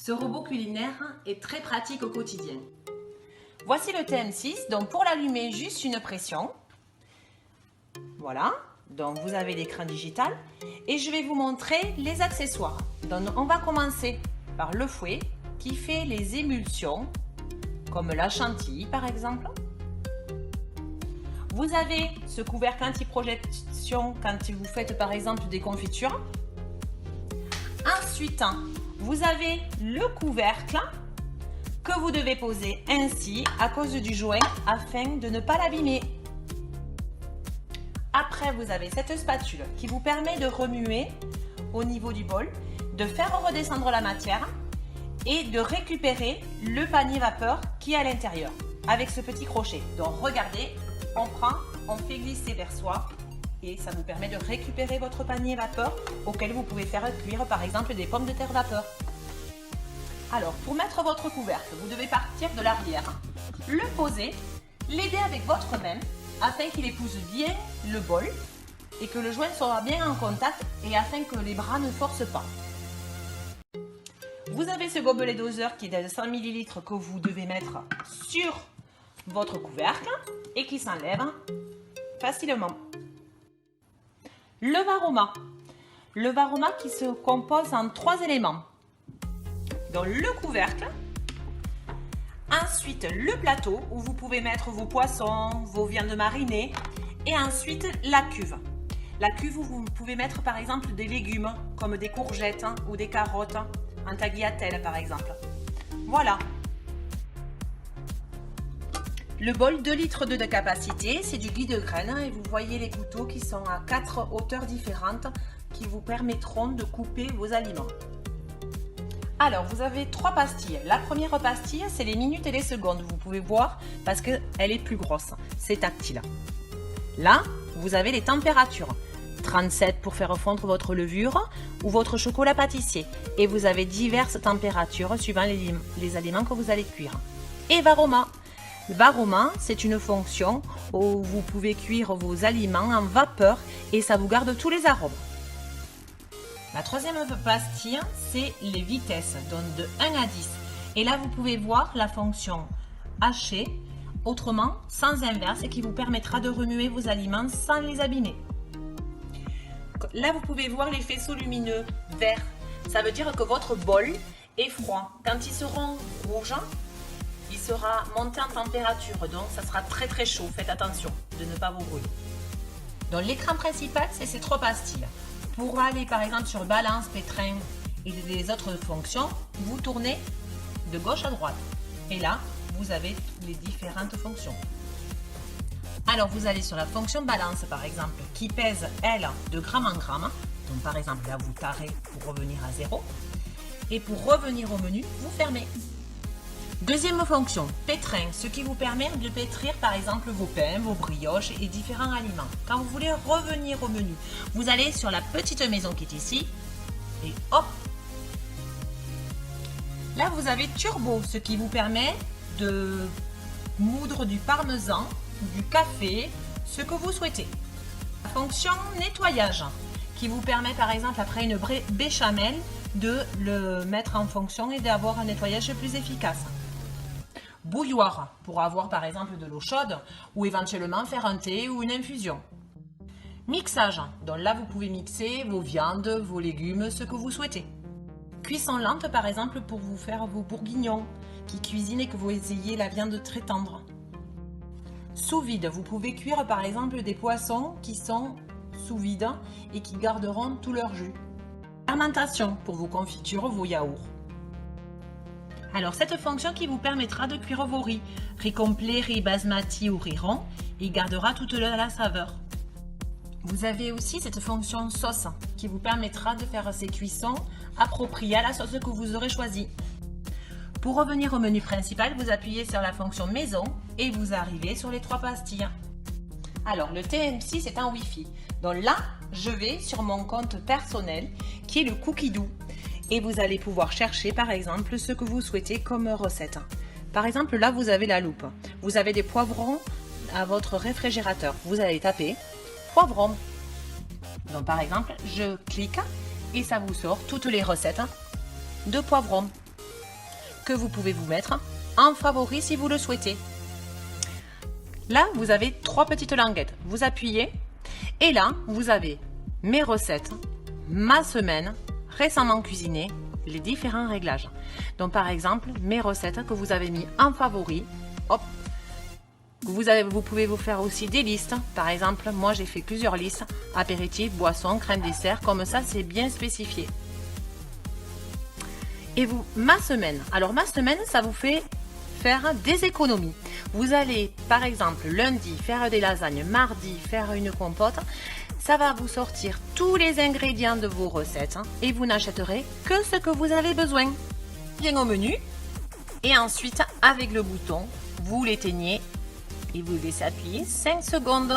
Ce robot culinaire est très pratique au quotidien. Voici le TM6, donc pour l'allumer, juste une pression. Voilà, donc vous avez l'écran digital et je vais vous montrer les accessoires. Donc on va commencer par le fouet qui fait les émulsions, comme la chantilly par exemple. Vous avez ce couvercle anti-projection quand vous faites par exemple des confitures. Ensuite, vous avez le couvercle que vous devez poser ainsi à cause du joint afin de ne pas l'abîmer. Après, vous avez cette spatule qui vous permet de remuer au niveau du bol, de faire redescendre la matière et de récupérer le panier vapeur qui est à l'intérieur avec ce petit crochet. Donc regardez, on prend, on fait glisser vers soi et ça vous permet de récupérer votre panier vapeur auquel vous pouvez faire cuire par exemple des pommes de terre vapeur. Alors pour mettre votre couvercle, vous devez partir de l'arrière, le poser, l'aider avec votre main afin qu'il épouse bien le bol et que le joint soit bien en contact et afin que les bras ne forcent pas. Vous avez ce gobelet doseur qui est de 100 ml que vous devez mettre sur votre couvercle et qui s'enlève facilement. Le varoma. Le varoma qui se compose en 3 éléments. Donc le couvercle, ensuite le plateau où vous pouvez mettre vos poissons, vos viandes marinées et ensuite la cuve. La cuve où vous pouvez mettre par exemple des légumes comme des courgettes ou des carottes en tagliatelle par exemple. Voilà. Le bol 2 litres de capacité, c'est du ghee de graines et vous voyez les couteaux qui sont à 4 hauteurs différentes qui vous permettront de couper vos aliments. Alors, vous avez 3 pastilles. La première pastille, c'est les minutes et les secondes. Vous pouvez voir parce qu'elle est plus grosse. C'est tactile. Là, vous avez les températures. 37 pour faire fondre votre levure ou votre chocolat pâtissier. Et vous avez diverses températures suivant les aliments que vous allez cuire. Et varoma. Le varoma, c'est une fonction où vous pouvez cuire vos aliments en vapeur et ça vous garde tous les arômes. La troisième pastille, c'est les vitesses, donc de 1 à 10. Et là, vous pouvez voir la fonction hachée, autrement sans inverse, et qui vous permettra de remuer vos aliments sans les abîmer. Là, vous pouvez voir les faisceaux lumineux verts. Ça veut dire que votre bol est froid. Quand ils seront rouges, il sera monté en température, donc ça sera très très chaud. Faites attention de ne pas vous brûler. Donc l'écran principal, c'est ces 3 pastilles. Pour aller par exemple sur balance, pétrin et les autres fonctions, vous tournez de gauche à droite. Et là, vous avez les différentes fonctions. Alors vous allez sur la fonction balance par exemple, qui pèse elle de gramme en gramme. Donc par exemple là vous tarez pour revenir à 0. Et pour revenir au menu, vous fermez. Deuxième fonction, pétrin, ce qui vous permet de pétrir par exemple vos pains, vos brioches et différents aliments. Quand vous voulez revenir au menu, vous allez sur la petite maison qui est ici et hop. Là vous avez turbo, ce qui vous permet de moudre du parmesan, du café, ce que vous souhaitez. La fonction nettoyage, qui vous permet par exemple après une béchamel de le mettre en fonction et d'avoir un nettoyage plus efficace. Bouilloire, pour avoir par exemple de l'eau chaude ou éventuellement faire un thé ou une infusion. Mixage, donc là vous pouvez mixer vos viandes, vos légumes, ce que vous souhaitez. Cuisson lente par exemple pour vous faire vos bourguignons qui cuisinent et que vous ayez la viande très tendre. Sous vide, vous pouvez cuire par exemple des poissons qui sont sous vide et qui garderont tout leur jus. Fermentation pour vos confitures, vos yaourts. Alors cette fonction qui vous permettra de cuire vos riz complet, riz basmati ou riz rond, il gardera toute la saveur. Vous avez aussi cette fonction sauce qui vous permettra de faire ces cuissons appropriées à la sauce que vous aurez choisie. Pour revenir au menu principal, vous appuyez sur la fonction maison et vous arrivez sur les 3 pastilles. Alors le TM6 est en Wi-Fi. Donc là, je vais sur mon compte personnel qui est le Cookidoo. Et vous allez pouvoir chercher par exemple ce que vous souhaitez comme recette. Par exemple là vous avez la loupe, vous avez des poivrons à votre réfrigérateur, vous allez taper poivrons. Donc par exemple je clique et ça vous sort toutes les recettes de poivrons. que vous pouvez vous mettre en favori si vous le souhaitez. Là, vous avez 3 petites languettes. Vous appuyez et là, vous avez mes recettes, ma semaine, récemment cuisinée, les différents réglages. Donc par exemple, mes recettes que vous avez mis en favori, hop, vous pouvez vous faire aussi des listes. Par exemple, moi j'ai fait plusieurs listes, apéritifs, boissons, crème dessert, comme ça c'est bien spécifié. Et vous, ma semaine. Alors ma semaine, ça vous fait faire des économies. Vous allez par exemple lundi faire des lasagnes, mardi faire une compote. Ça va vous sortir tous les ingrédients de vos recettes et vous n'achèterez que ce que vous avez besoin. Bien au menu et ensuite avec le bouton, vous l'éteignez et vous laissez appuyer 5 secondes.